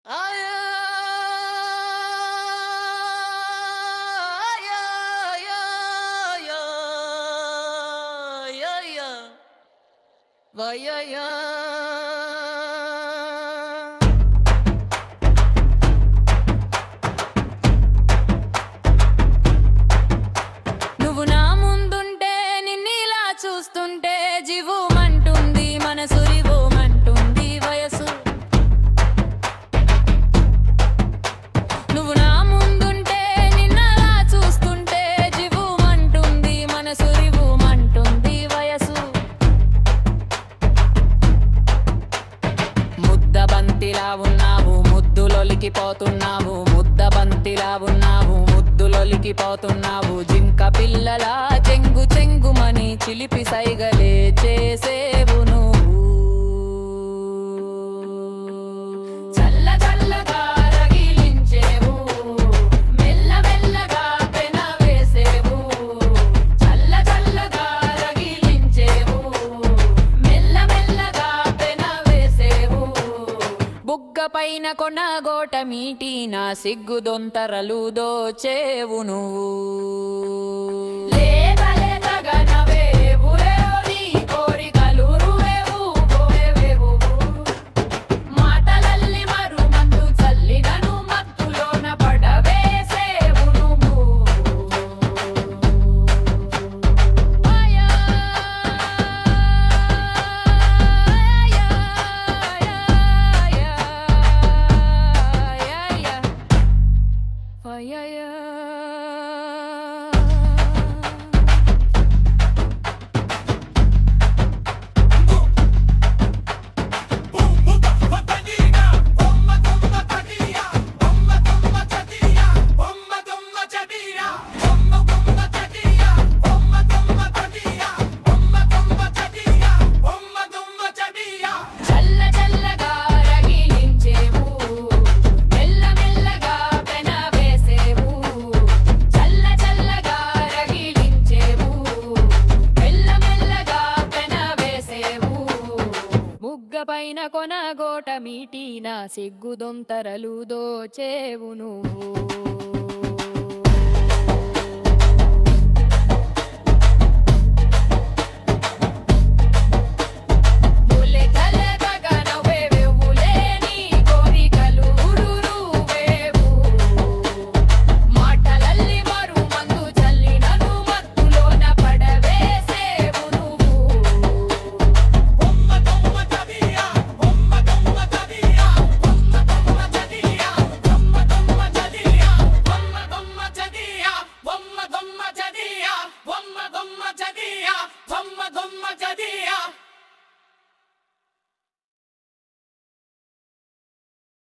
నువ్వు నా ముందుంటే నిన్నిలా చూస్తుంటే జీవమంటుంది మనసురివోమంటుంది వయసు. నువ్వు నా ముందుంటే నిన్నలా చూస్తుంటే జీవమంటుంది మనసురివోమంటుంది వయసు. ముద్దబంతిలా ఉన్నావు ముద్దులొలికిపోతున్నావు, ముద్దబంతిలా ఉన్నావు ముద్దులొలికిపోతున్నావు. జింక పిల్లలా చెంగు చెంగుమని చిలిపి సైగలే చేసేవు నువ్వు. చల్ల చల్లగా రగిలించేవు, మెల్ల మెల్లగా పెన వేసేవు. చల్ల చల్లగా రగిలించేవు, మెల్ల మెల్లగా పెన వేసేవు. బుగ్గ పైన కొనగోట మీటి నా సిగ్గు దొంతరలు దోచేవు నువ్వు. లేత లేతగా నవ్వేవు నీ కోరికలు రువేవు పోయేవేవు. మాటలల్లి మరు మందు చల్లినను మత్తులోన పడవేసేవు నువ్వు. చల్ల చల్లగా రగిలించేవు, మెల్ల మెల్లగా పెన వేసేవు. చల్ల చల్లగా రగిలించేవు, మెల్ల మెల్లగా పెన వేసేవు. బుగ్గ పైన కొనగోట మీటి నా సిగ్గు దొంతరలు దోచేవు నువ్వు.